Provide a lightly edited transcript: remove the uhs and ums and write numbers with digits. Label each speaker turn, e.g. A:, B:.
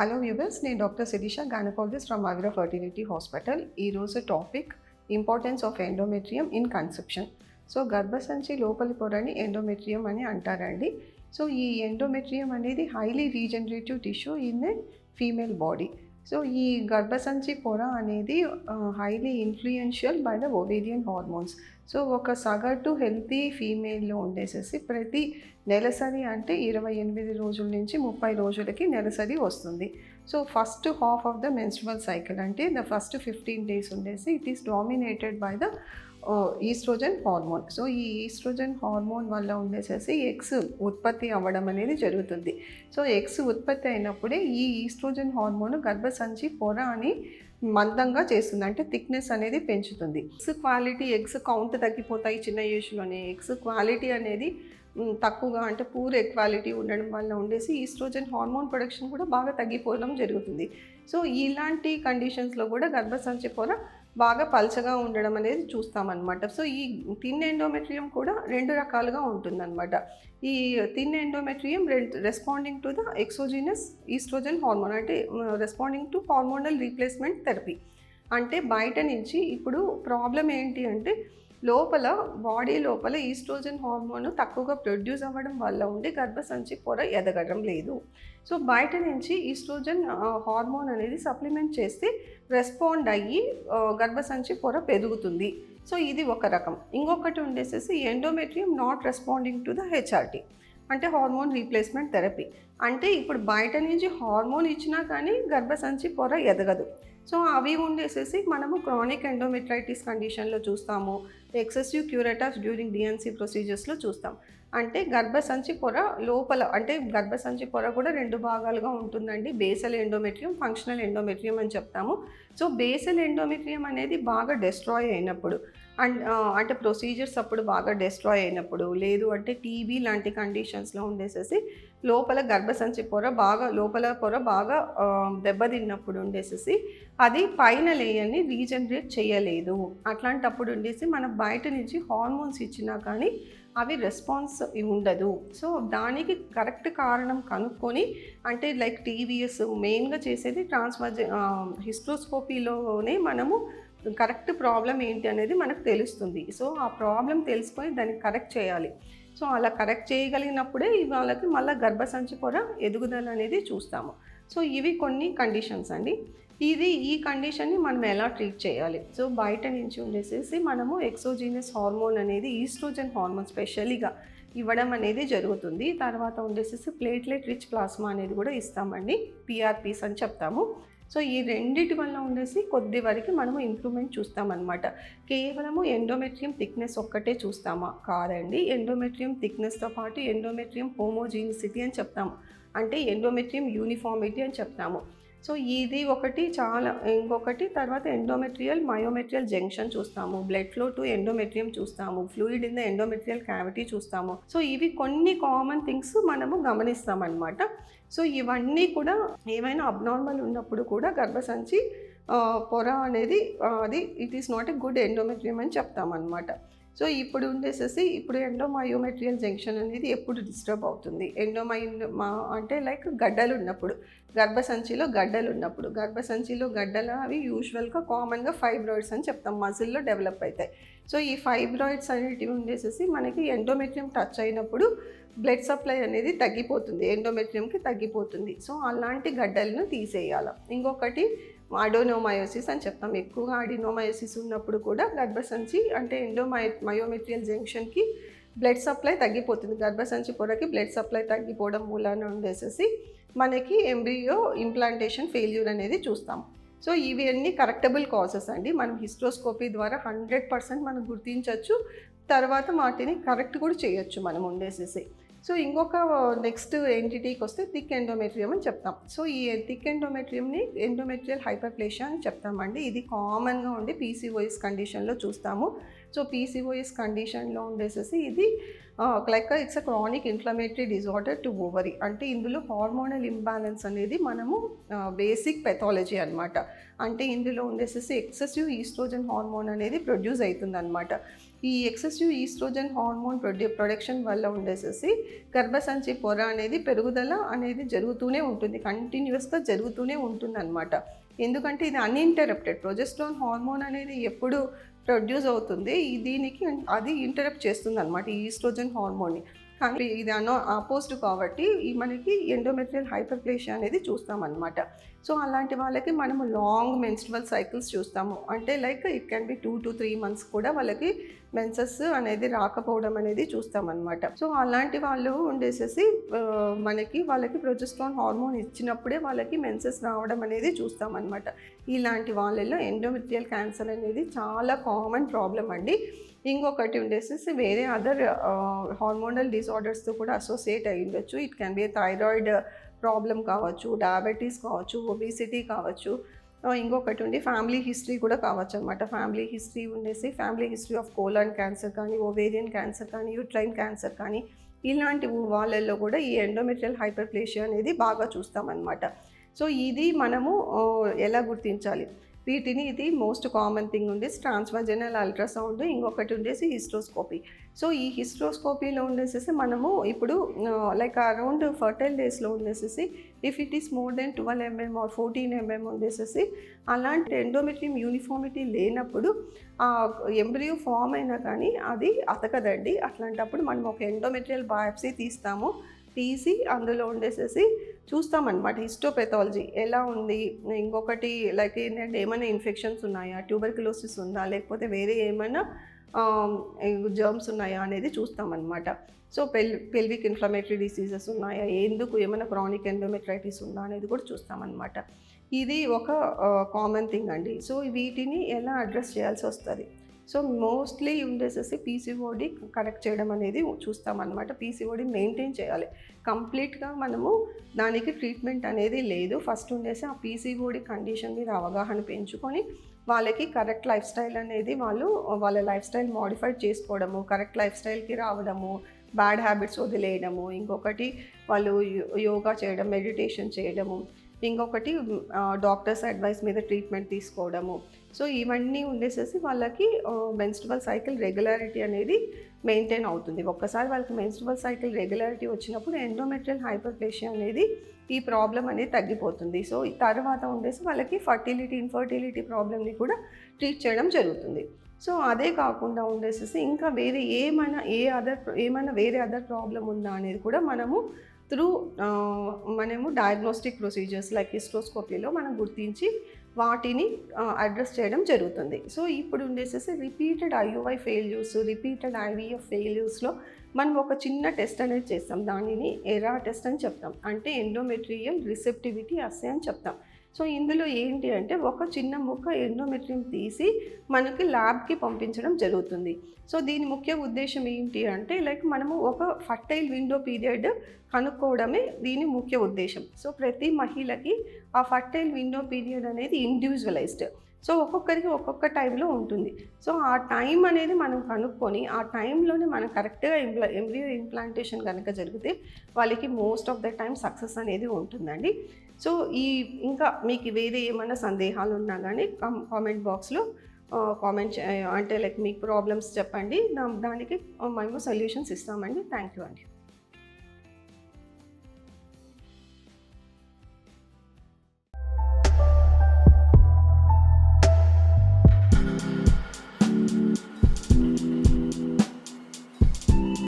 A: Hello viewers, నేను doctor Shirisha, gynaecologist from Avira fertility hospital. ఈరోజు topic importance of endometrium in conception. So గర్భసంచి లోపలి పొరని endometrium అని అంటారండి. సో ఈ ఎండోమెట్రియం అనేది highly regenerative tissue in a female body. So ఈ గర్భసంచి పొర అనేది highly influential by the ovarian hormones. So ఒక సగటు హెల్తీ ఫీమేల్లో ఉండేసేసి ప్రతి నెలసరి అంటే 28 రోజుల నుంచి 30 రోజులకి నెలసరి వస్తుంది. So first half of the menstrual cycle అంటే ద ఫస్ట్ 15 days ఉండేసి it is dominated by the oestrogen hormone. So ఈ ఈస్ట్రోజన్ హార్మోన్ వల్ల ఉండేసేసి ఎగ్స్ ఉత్పత్తి అవ్వడం అనేది జరుగుతుంది. సో ఎగ్స్ ఉత్పత్తి అయినప్పుడే ఈ ఈస్ట్రోజన్ హార్మోన్ గర్భసంచి పొర అని మందంగా చేస్తుంది, అంటే థిక్నెస్ అనేది పెంచుతుంది. ఎగ్స్ క్వాలిటీ, ఎగ్స్ కౌంట్ తగ్గిపోతాయి చిన్న ఏజ్లోనే. ఎగ్స్ క్వాలిటీ అనేది తక్కువగా అంటే పూర్ ఎగ్ క్వాలిటీ ఉండడం వల్ల ఉండేసి ఈస్ట్రోజన్ హార్మోన్ ప్రొడక్షన్ కూడా బాగా తగ్గిపోవడం జరుగుతుంది. సో ఇలాంటి కండిషన్స్లో కూడా గర్భసంచి పొర బాగా పల్చగా ఉండడం అనేది చూస్తామన్నమాట. సో ఈ థిన్ ఎండోమెట్రియం కూడా 2 రకాలుగా ఉంటుందన్నమాట. ఈ thin endometrium responding to the exogenous oestrogen hormone, అంటే responding to hormonal replacement therapy. అంటే బయట నుంచి ఇప్పుడు ప్రాబ్లం ఏంటి అంటే లోపల బాడీ లోపల ఈస్ట్రోజన్ హార్మోన్ తక్కువగా ప్రొడ్యూస్ అవ్వడం వల్ల ఉండి గర్భసంచి పొర ఎదగడం లేదు. సో బయట నుంచి ఈస్ట్రోజన్ హార్మోన్ అనేది సప్లిమెంట్ చేస్తే రెస్పాండ్ అయ్యి గర్భసంచి పొర పెరుగుతుంది. సో ఇది ఒక రకం. ఇంకొకటి ఉండేసేసి endometrium not responding to the HRT, అంటే హార్మోన్ రీప్లేస్మెంట్ థెరపీ. అంటే ఇప్పుడు బయట నుంచి హార్మోన్ ఇచ్చినా కానీ గర్భసంచి పొర ఎదగదు. సో అవి ఉండేసేసి మనము క్రానిక్ ఎండోమెట్రైటిస్ కండిషన్లో చూస్తాము, ఎక్సెసివ్ క్యూరేటాస్ డ్యూరింగ్ డిఎన్సీ ప్రొసీజర్స్లో చూస్తాం. అంటే గర్భసంచి పొర లోపల, అంటే గర్భసంచి పొర కూడా 2 భాగాలుగా ఉంటుందండి. బేసల్ ఎండోమెట్రియం, ఫంక్షనల్ ఎండోమెట్రియం అని చెప్తాము. సో బేసల్ ఎండోమెట్రియం అనేది బాగా డిస్ట్రాయ్ అయినప్పుడు అంటే ప్రొసీజర్స్ అప్పుడు బాగా డిస్ట్రాయ్ అయినప్పుడు, లేదు అంటే టీబీ లాంటి కండిషన్స్లో ఉండేసేసి లోపల గర్భసంచి పొర బాగా లోపల పొర బాగా దెబ్బతిన్నప్పుడు ఉండేసేసి అది పైన లేయర్ని రీజనరేట్ చేయలేదు. అట్లాంటప్పుడు ఉండేసి మనం బయట నుంచి హార్మోన్స్ ఇచ్చినా కానీ అవి రెస్పాన్స్ ఉండదు. సో దానికి కరెక్ట్ కారణం కనుక్కొని, అంటే లైక్ టీవీఎస్ మెయిన్గా చేసేది హిస్ట్రోస్కోపీలోనే మనము కరెక్ట్ ప్రాబ్లం ఏంటి అనేది మనకు తెలుస్తుంది. సో ఆ ప్రాబ్లం తెలుసుకొని దాన్ని కరెక్ట్ చేయాలి. సో అలా కరెక్ట్ చేయగలిగినప్పుడే వాళ్ళకి మళ్ళీ గర్భసంచి పొర ఎదుగుదల అనేది చూస్తాము. సో ఇవి కొన్ని కండిషన్స్ అండి. ఈ కండిషన్ని మనం ఎలా ట్రీట్ చేయాలి? సో బయట నుంచి ఉండేసేసి మనము ఎక్సోజీనస్ హార్మోన్ అనేది ఈస్ట్రోజన్ హార్మోన్ స్పెషల్గా ఇవ్వడం అనేది జరుగుతుంది. తర్వాత ఉండేసేసి ప్లేట్లెట్ రిచ్ ప్లాస్మా అనేది కూడా ఇస్తామండి, పిఆర్పీస్ అని చెప్తాము. సో ఈ రెండిటి వల్ల ఉండేసి కొద్ది వరకు మనము ఇంప్రూవ్మెంట్ చూస్తామన్నమాట. కేవలము ఎండోమెట్రియం థిక్నెస్ ఒక్కటే చూస్తామా? కాదండి. ఎండోమెట్రియం థిక్నెస్తో పాటు ఎండోమెట్రియం హోమోజీనిసిటీ అని చెప్తాము, అంటే ఎండోమెట్రియం యూనిఫార్మిటీ అని చెప్తాము. సో ఇది ఒకటి ఇంకొకటి తర్వాత ఎండోమెట్రియల్ మయోమెట్రియల్ జంక్షన్ చూస్తాము, బ్లడ్ ఫ్లో టు ఎండోమెట్రియం చూస్తాము, fluid in the endometrial cavity చూస్తాము. సో ఇవి కొన్ని కామన్ థింగ్స్ మనము గమనిస్తామన్నమాట. సో ఇవన్నీ కూడా ఏమైనా అబ్నార్మల్ ఉన్నప్పుడు కూడా గర్భసంచి పొర అనేది it is not a good endometrium అని చెప్తామన్నమాట. సో ఇప్పుడు ఉండేసేసి ఇప్పుడు ఎండోమయోమెట్రియల్ జంక్షన్ అనేది ఎప్పుడు డిస్టర్బ్ అవుతుంది? అంటే లైక్ గడ్డలు ఉన్నప్పుడు, గర్భసంచిలో గడ్డలు అవి యూజువల్గా కామన్గా ఫైబ్రాయిడ్స్ అని చెప్తాం, మజిల్లో డెవలప్ అవుతాయి. సో ఈ ఫైబ్రాయిడ్స్ అనేటివి ఉండేసేసి మనకి ఎండోమెట్రియం టచ్ అయినప్పుడు బ్లడ్ సప్లై అనేది తగ్గిపోతుంది, ఎండోమెట్రియంకి తగ్గిపోతుంది. సో అలాంటి గడ్డలను తీసేయాలి. ఇంకొకటి అడెనోమయోసిస్ అని చెప్తాం. ఎక్కువగా అడెనోమయోసిస్ ఉన్నప్పుడు కూడా గర్భసంచి అంటే మయోమెట్రియల్ జంక్షన్కి బ్లడ్ సప్లై తగ్గిపోతుంది. గర్భసంచి పొరకి బ్లడ్ సప్లై తగ్గిపోవడం మూలాన ఉండేసేసి మనకి ఎంబ్రియో ఇంప్లాంటేషన్ ఫెయిల్యూర్ అనేది చూస్తాం. సో ఇవి అన్నీ కరెక్టబుల్ కాజెస్ అండి. మనం హిస్ట్రోస్కోపీ ద్వారా 100% మనం గుర్తించవచ్చు. తర్వాత వాటిని కరెక్ట్ కూడా చేయొచ్చు మనం ఉండేసేసి. సో ఇంకొక నెక్స్ట్ ఎంటిటీకి వస్తే థిక్ ఎండోమెట్రియం అని చెప్తాం. సో ఈ థిక్ ఎండోమెట్రియంని ఎండోమెట్రియల్ హైపర్ప్లేషియా అని చెప్తామండి. ఇది కామన్గా ఉండి పీసీఓఎస్ కండిషన్లో చూస్తాము. సో పీసీఓఎస్ కండిషన్లో ఉండేసేసి ఇది like it's a chronic inflammatory disorder to ovary. అంటే ఇందులో హార్మోనల్ ఇంబ్యాలెన్స్ అనేది మనము బేసిక్ పెథాలజీ అనమాట. అంటే ఇందులో ఉండేసేసి ఎక్సెసివ్ ఈస్ట్రోజన్ హార్మోన్ అనేది ప్రొడ్యూస్ అవుతుందన్నమాట. ఈ ఎక్సెసివ్ ఈస్ట్రోజన్ హార్మోన్ ప్రొడక్షన్ వల్ల ఉండేసేసి గర్భసంచి పొర అనేది పెరుగుదల అనేది జరుగుతూనే ఉంటుంది, కంటిన్యూస్గా జరుగుతూనే ఉంటుందన్నమాట. ఎందుకంటే ఇది అన్ఇంటరప్టెడ్. ప్రొజెస్ట్రాన్ హార్మోన్ అనేది ఎప్పుడు ప్రొడ్యూస్ అవుతుంది, దీనికి అది ఇంటరప్ట్ చేస్తుంది అనమాట ఈ ఈస్ట్రోజన్ హార్మోన్ని. కానీ ఇది ఆపోజిట్ కాబట్టి మనకి ఎండోమెట్రియల్ హైపర్ప్లేషియా అనేది చూస్తామన్నమాట. సో అలాంటి వాళ్ళకి మనము లాంగ్ మెన్స్ట్రువల్ సైకిల్స్ చూస్తాము. అంటే like it can be 2 to 3 months కూడా వాళ్ళకి మెన్సెస్ అనేది రాకపోవడం అనేది చూస్తామన్నమాట. సో అలాంటి వాళ్ళు ఉండేసేసి వాళ్ళకి ప్రొజెస్ట్రాన్ హార్మోన్ ఇచ్చినప్పుడే వాళ్ళకి మెన్సెస్ రావడం అనేది చూస్తామన్నమాట. ఇలాంటి వాళ్ళలో ఎండోమెట్రియల్ క్యాన్సర్ అనేది చాలా కామన్ ప్రాబ్లం అండి. ఇంకొకటి ఉండేసేసి వేరే అదర్ హార్మోనల్ డిసార్డర్స్తో కూడా అసోసియేట్ అయ్యి ఉండొచ్చు. It can be thyroid problem కావచ్చు, డయాబెటీస్ కావచ్చు, ఒబేసిటీ కావచ్చు. ఇంకొకటి ఉండి ఫ్యామిలీ హిస్టరీ కూడా కావచ్చు అనమాట. Family history of colon cancer కానీ, ఓవేరియన్ క్యాన్సర్ కానీ, యూట్రైన్ క్యాన్సర్ కానీ, ఇలాంటి వాళ్ళల్లో కూడా ఈ ఎండోమెట్రియల్ హైపర్ప్లేషియా అనేది బాగా చూస్తామన్నమాట. సో ఇది మనము ఎలా గుర్తించాలి వీటిని? ఇది మోస్ట్ కామన్ థింగ్ ఉండేసి ట్రాన్స్వజనల్ అల్ట్రాసౌండ్, ఇంకొకటి ఉండేసి హిస్ట్రోస్కోపీ. సో ఈ హిస్ట్రోస్కోపీలో ఉండేసేసి మనము ఇప్పుడు లైక్ అరౌండ్ ఫర్టైల్ డేస్లో ఉండేసేసి if it is more than 12 mm or 14 mm ఉండేసేసి అలాంటి ఎండోమెట్రియం యూనిఫార్మిటీ లేనప్పుడు ఆ ఎంబ్రియో ఫామ్ అయినా కానీ అది అతకదండి. అట్లాంటప్పుడు మనం ఒక ఎండోమెట్రియల్ బయాప్సీ తీసి అందులో ఉండేసేసి చూస్తామన్నమాట హిస్టోపెథాలజీ ఎలా ఉంది. ఇంకొకటి లైక్ ఏంటంటే ఏమైనా ఇన్ఫెక్షన్స్ ఉన్నాయా, ట్యూబర్క్యులోసిస్ ఉందా, లేకపోతే వేరే ఏమైనా జర్మ్స్ ఉన్నాయా అనేది చూస్తామన్నమాట. సో పెల్విక్ ఇన్ఫ్లమేటరీ డిసీజెస్ ఉన్నాయా, ఏమైనా క్రానిక్ ఎండోమెట్రైటిస్ ఉందా అనేది కూడా చూస్తామన్నమాట. ఇది ఒక కామన్ థింగ్ అండి. సో వీటిని ఎలా అడ్రస్ చేయాల్సి వస్తుంది? సో మోస్ట్లీ ఉండేసేసి పీసీఓడి కరెక్ట్ చేయడం అనేది చూస్తామన్నమాట. పీసీఓడి మెయింటైన్ చేయాలి కంప్లీట్గా. మనము దానికి ట్రీట్మెంట్ అనేది లేదు. ఫస్ట్ ఉండేసి ఆ పీసీఓడి కండిషన్ మీద అవగాహన పెంచుకొని వాళ్ళకి కరెక్ట్ లైఫ్ స్టైల్ అనేది వాళ్ళ లైఫ్ స్టైల్ మాడిఫై చేసుకోవడము, కరెక్ట్ లైఫ్ స్టైల్కి రావడము, బ్యాడ్ హ్యాబిట్స్ వదిలేయడము, ఇంకొకటి వాళ్ళు యోగా చేయడం, మెడిటేషన్ చేయడము, ఇంకొకటి డాక్టర్స్ అడ్వైస్ మీద ట్రీట్మెంట్ తీసుకోవడము. సో ఇవన్నీ ఉండేసేసి వాళ్ళకి మెన్స్ట్రువల్ సైకిల్ రెగ్యులారిటీ అనేది మెయింటైన్ అవుతుంది. ఒక్కసారి వాళ్ళకి మెన్స్ట్రువల్ సైకిల్ రెగ్యులారిటీ వచ్చినప్పుడు ఎండోమెట్రియల్ హైపర్ప్లేషియా అనేది ఈ ప్రాబ్లం అనేది తగ్గిపోతుంది. సో ఈ తర్వాత ఉండేసి వాళ్ళకి ఇన్ఫర్టిలిటీ ప్రాబ్లమ్ని కూడా ట్రీట్ చేయడం జరుగుతుంది. సో అదే కాకుండా ఉండేసేసి ఇంకా ఏమైనా వేరే అదర్ ప్రాబ్లం ఉందా అనేది కూడా మనము డయాగ్నోస్టిక్ ప్రొసీజర్స్ లైక్ హిస్ట్రోస్కోపీలో మనం గుర్తించి వాటిని అడ్రస్ చేయడం జరుగుతుంది. సో ఇప్పుడు ఉండేసేసి repeated IUI failures, repeated IVF ఫెయిల్యూర్స్లో మనం ఒక చిన్న టెస్ట్ అనేది చేస్తాం. దానిని ఎరా టెస్ట్ అని చెప్తాం. అంటే ఎండోమెట్రియల్ రిసెప్టివిటీ అస్సే అని చెప్తాం. సో ఇందులో ఏంటి అంటే ఒక చిన్న ముక్క ఎండోమెట్రియం తీసి మనకి ల్యాబ్కి పంపించడం జరుగుతుంది. సో దీని ముఖ్య ఉద్దేశం ఏంటి అంటే లైక్ మనము ఒక ఫర్టైల్ విండో పీరియడ్ కనుక్కోవడమే దీని ముఖ్య ఉద్దేశం. సో ప్రతి మహిళకి ఆ ఫర్టైల్ విండో పీరియడ్ అనేది ఇండివిజువలైజ్డ్. సో ఒక్కొక్కరికి ఒక్కొక్క టైంలో ఉంటుంది. సో ఆ టైం అనేది మనం కనుక్కొని ఆ టైంలోనే మనం కరెక్ట్గా ఎంబ్రియో ఇంప్లాంటేషన్ కనుక జరిగితే వాళ్ళకి most of the time success అనేది ఉంటుందండి. సో ఇంకా మీకు వేరే ఏమైనా సందేహాలు ఉన్నా కానీ కామెంట్ బాక్స్లో కామెంట్ అంటే లైక్ మీకు ప్రాబ్లమ్స్ చెప్పండి, దానికి మేము సొల్యూషన్స్ ఇస్తామండి. థ్యాంక్ యూ అండి.